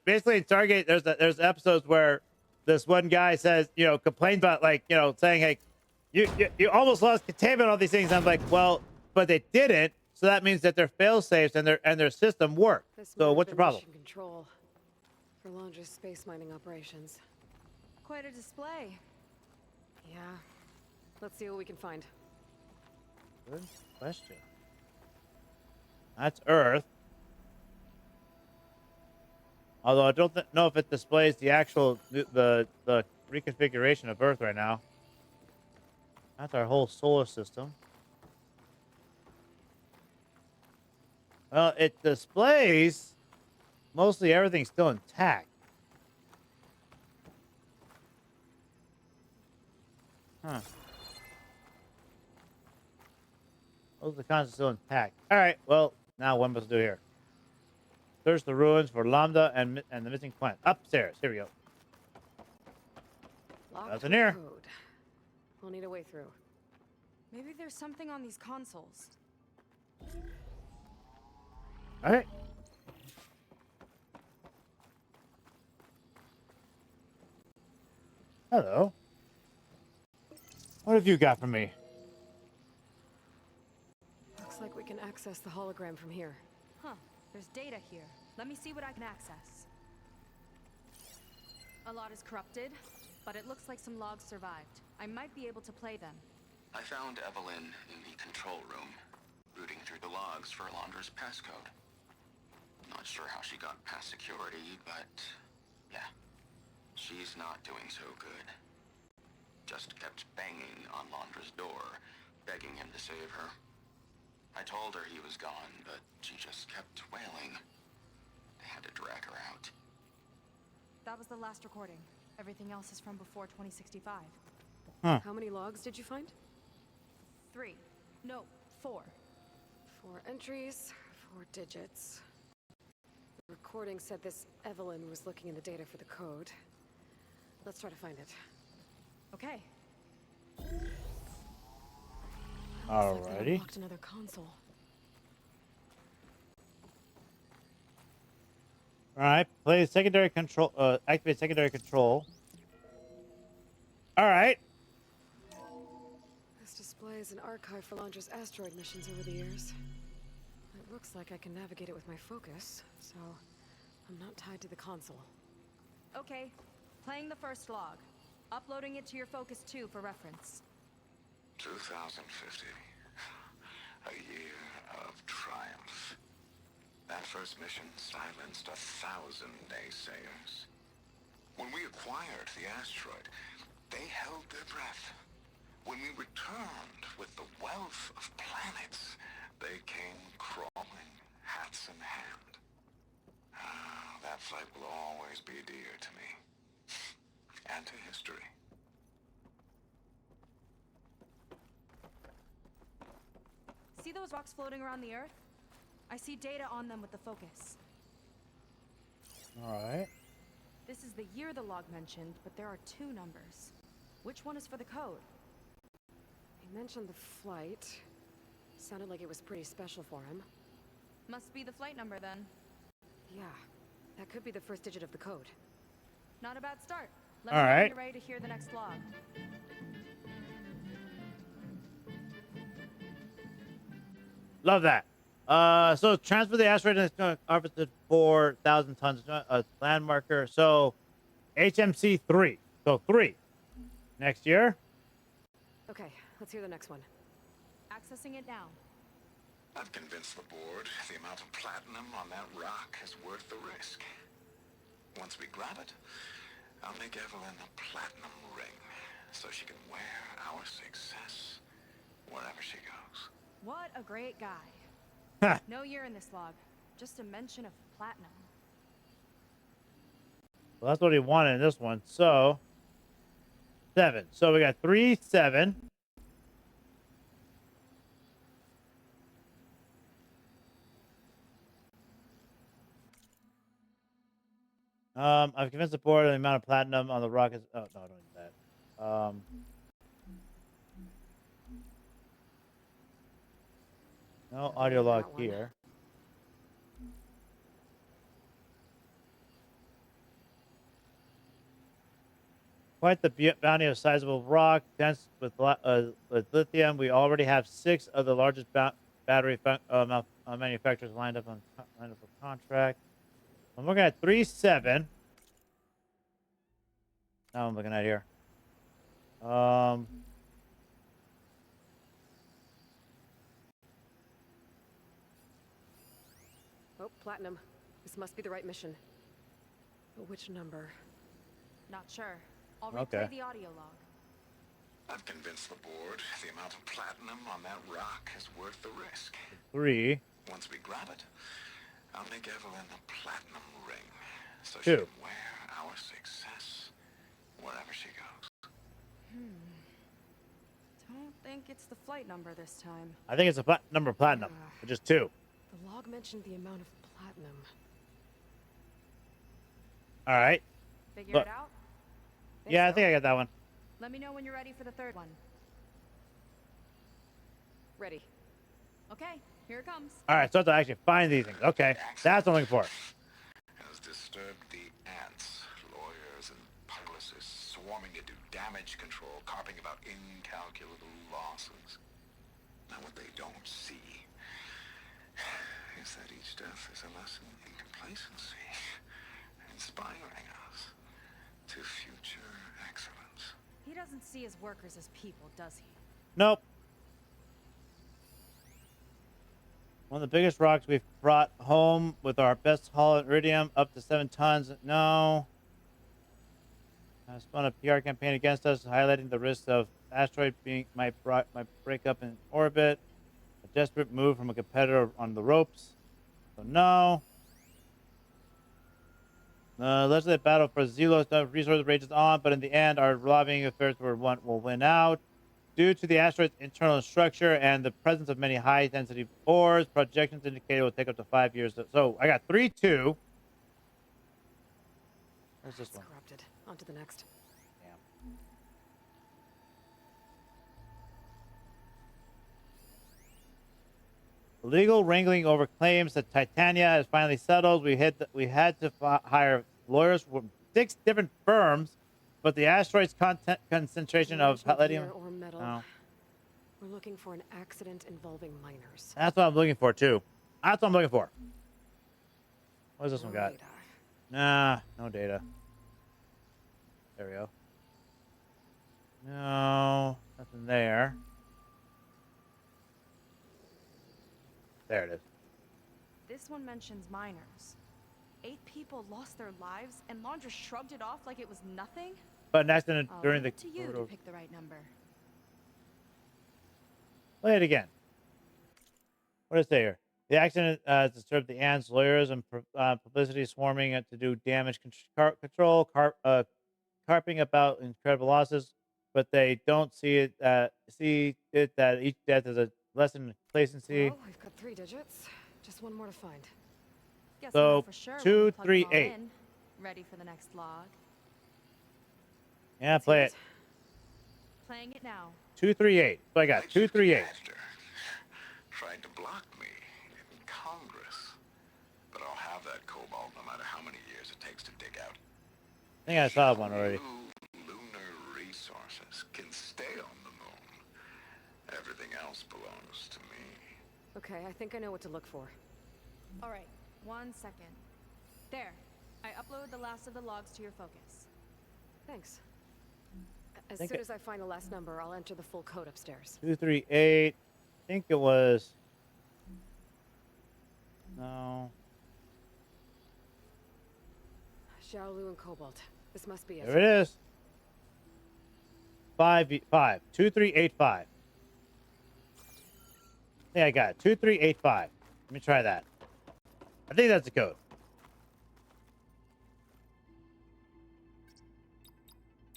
basically in Stargate, there's episodes where this one guy says, complains about saying, hey, you almost lost containment on all these things. I'm like, well, but they didn't. So that means that their fail safes and their system work. So what's your problem? Control for Londra's space mining operations. Quite a display. Yeah. Let's see what we can find. Good question. That's Earth. Although I don't know if it displays the actual the reconfiguration of Earth right now. That's our whole solar system. Well, it displays mostly everything's still intact. Huh. Most of the content is still intact. All right. Well, now what must do here? Search the ruins for Lambda and the missing plant. Upstairs. Here we go. Nothing here. Code. We'll need a way through. Maybe there's something on these consoles. All right. Hello. What have you got for me? Looks like we can access the hologram from here. Huh. There's data here. Let me see what I can access. A lot is corrupted, but it looks like some logs survived. I might be able to play them. I found Evelyn in the control room, rooting through the logs for Alondra's passcode. Not sure how she got past security, but yeah, she's not doing so good. Just kept banging on Londra's door, begging him to save her. I told her he was gone, but she just kept wailing. They had to drag her out. That was the last recording. Everything else is from before 2065. Huh. How many logs did you find? 3. No, 4. 4 entries, 4 digits. The recording said this Evelyn was looking in the data for the code. Let's try to find it. Okay. Looks like they Alrighty. unlocked another console. All right. Play secondary control. Activate secondary control. All right. This displays an archive for Londra's asteroid missions over the years. It looks like I can navigate it with my focus, so I'm not tied to the console. Okay. Playing the first log. Uploading it to your Focus 2 for reference. 2050. A year of triumph. That first mission silenced 1,000 naysayers. When we acquired the asteroid, they held their breath. When we returned with the wealth of planets, they came crawling, hats in hand. That flight will always be dear to me. And to history. See those rocks floating around the Earth? I see data on them with the focus. All right. This is the year the log mentioned, but there are 2 numbers. Which one is for the code? He mentioned the flight. Sounded like it was pretty special for him. Must be the flight number then. Yeah, that could be the first digit of the code. Not a bad start. Let me All know when right. you're ready to hear the next log. Love that. So transfer the asteroid and it's going to orbit 4,000 tons. Land marker. So HMC 3. So 3. Next year. Okay, let's hear the next one. Accessing it now. I've convinced the board the amount of platinum on that rock is worth the risk. Once we grab it, I'll make Evelyn a platinum ring so she can wear our success wherever she goes. What a great guy. Ha. No year in this log. Just a mention of platinum. Well, that's what he wanted in this one. So 7. So we got 3, 7. I've convinced the board of the amount of platinum on the rock is. Oh no, I don't need that. No audio log That one. here. quite the bounty of sizable rock, dense with lithium. We already have 6 of the largest battery manufacturers lined up for contract. I'm looking at 3-7. Now I'm looking at here. Oh, platinum. This must be the right mission. But which number? Not sure. I'll Okay. replay the audio log. I've convinced the board the amount of platinum on that rock is worth the risk. 3. Once we grab it, I'll make Evelyn a platinum ring, so she 2. can wear our success wherever she goes. Don't think it's the flight number this time. I think it's a number of platinum, which is 2. The log mentioned the amount of platinum. All right. Figure Look. it out? Yeah, I so. think I got that one. Let me know when you're ready for the third one. Ready. Okay, here it comes. All right, so I have to actually find these things. Okay, that's what I'm looking for. Has disturbed the ants, lawyers, and publicists swarming to do damage control, carping about incalculable losses. Now what they don't see is that each death is a lesson in complacency, inspiring us to future excellence. He doesn't see his workers as people, does he? Nope. One of the biggest rocks we've brought home with our best haul at Iridium, up to 7 tons. No. I spun a PR campaign against us, highlighting the risks of asteroid might break up in orbit. A desperate move from a competitor on the ropes. So no. The legislative battle for Zelos resource rages on, but in the end, our lobbying affairs will win out. Due to the asteroid's internal structure and the presence of many high-density ores, projections indicate it will take up to 5 years. So I got 3-2. Where's this It's one? corrupted. On to the next. Damn. Legal wrangling over claims that Titania is finally settled. We had to hire lawyers from 6 different firms, but the asteroid's concentration No of mention palladium. gear or metal. Oh. We're looking for an accident involving miners. That's what I'm looking for too. That's what I'm looking for. What does this one No got? data. Nah, no data. There we go. No, nothing there. There it is. This one mentions miners. 8 people lost their lives, and Laundra shrugged it off like it was nothing? But an accident I'll during leave the. it to you to pick the right number. Play it again. What does it say here? The accident disturbed the ants, lawyers, and publicity swarming to do damage control, carping about incredible losses, but they don't see it. That each death is a lesson in complacency. Well, we've got 3 digits. Just one more to find. Guess So, we'll know for sure when we 2, plug 3, them all 8. in. Ready for the next log. Yeah, play it. Playing it now. 238. So I got 238. Tried to block me in Congress, but I'll have that cobalt no matter how many years it takes to dig out. I think I saw one already. Lunar resources can stay on the moon. Everything else belongs to me. Okay, I think I know what to look for. All right, 1 second. There. I uploaded the last of the logs to your focus. Thanks. As Think soon it- as I find the last number, I'll enter the full code upstairs. 238. I think it was. No. Xiaolu and Cobalt. This must be it. There it is. 2385. I think I got it. 2385. Let me try that. I think that's the code.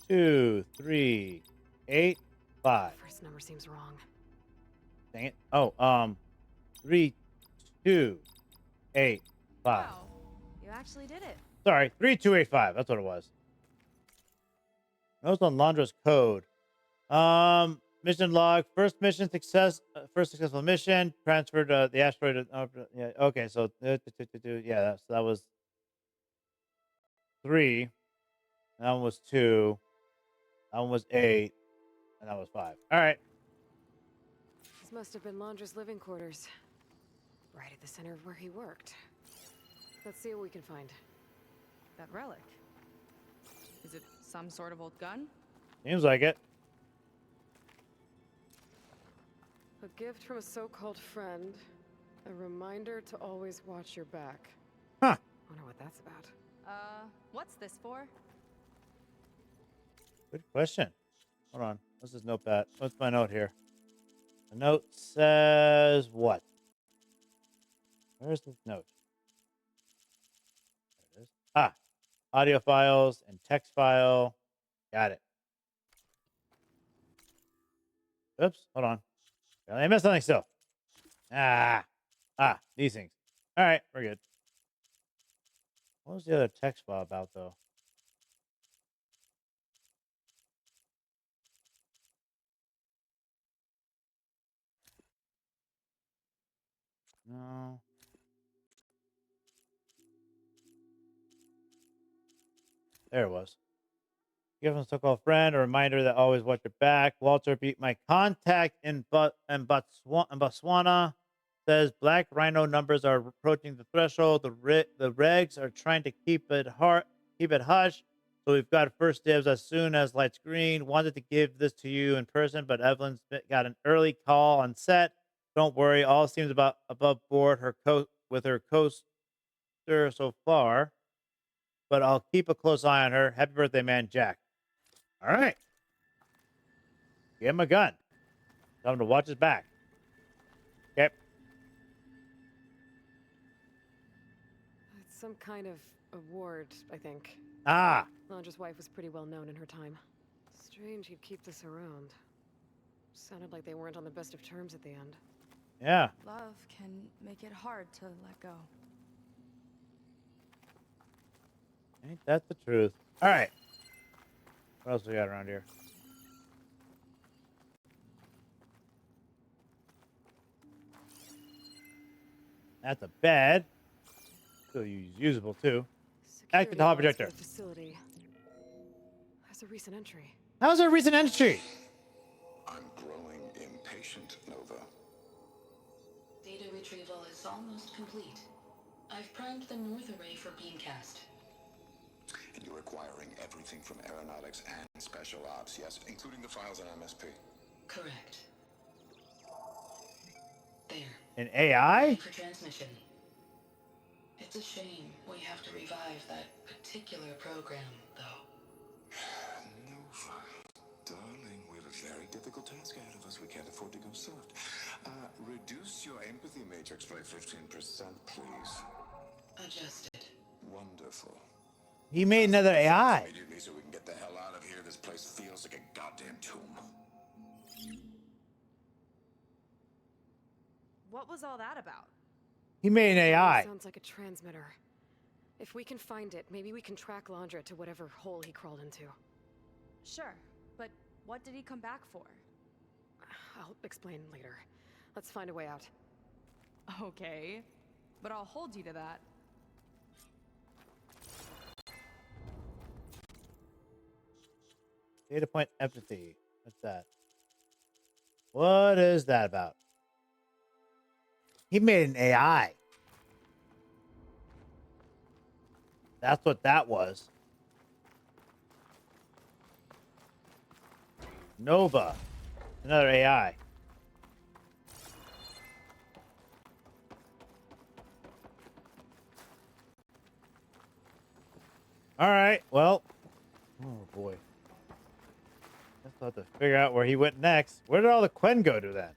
2385. First number seems wrong. Dang it. Oh, 3285. Wow, you actually did it. Sorry, 3285. That's what it was. Notes on Laundra's code. Mission log. First mission success. First successful mission. Transferred the asteroid. Yeah. Okay. So yeah. So that was 3. That one was 2. That one was 8, and that was 5. All right. This must have been Londra's living quarters. Right at the center of where he worked. Let's see what we can find. That relic. Is it some sort of old gun? Seems like it. A gift from a so-called friend. A reminder to always watch your back. Huh. Wonder what that's about. What's this for? Good question. Hold on. What's this notepad? What's my note here? The note says what? Where's this note? There it is. Ah, audio files and text file. Got it. Oops. Hold on. I missed something still. These things. All right, we're good. What was the other text file about, though? No. There it was. Give him a so-called friend a reminder that always watch your back. Walter beat my contact in Botswana. Says black rhino numbers are approaching the threshold. The regs are trying to keep it hush. So we've got first dibs as soon as lights green. Wanted to give this to you in person, but Evelyn's got an early call on set. Don't worry, all seems about above board. With her coaster so far, but I'll keep a close eye on her. Happy birthday, man, Jack. All right. Give him a gun. Tell him to watch his back. Okay. It's some kind of award, I think. Ah, Londra's wife was pretty well known in her time. Strange he'd keep this around. Sounded like they weren't on the best of terms at the end. yeah. Love can make it hard to let go. Ain't that the truth? All right. What else we got around here? That's a bed. Still usable too. Active hall Security guards for projector. the facility. There's a recent entry. How's our recent entry? I'm growing impatient, Nova. Data retrieval is almost complete. I've primed the north array for beamcast. And you're acquiring everything from aeronautics and special ops, yes, including the files on MSP. Correct. There. An AI? For transmission. It's a shame we have to revive that particular program, though. Nova, darling, we have a very difficult task ahead of us. We can't afford to go soft. Reduce your empathy matrix by 15%, please. Adjusted. Wonderful. He made another AI. Immediately so we can get the hell out of here. This place feels like a goddamn tomb. What was all that about? He made an AI. Sounds like a transmitter. If we can find it, maybe we can track Londra to whatever hole he crawled into. Sure, but what did he come back for? I'll explain later. Let's find a way out. Okay, but I'll hold you to that. Data point empathy. What's that? What is that about? He made an AI. That's what that was. Nova. Another AI. All right. Well. Oh, boy. Let's have to figure out where he went next. Where did all the Quen go to then?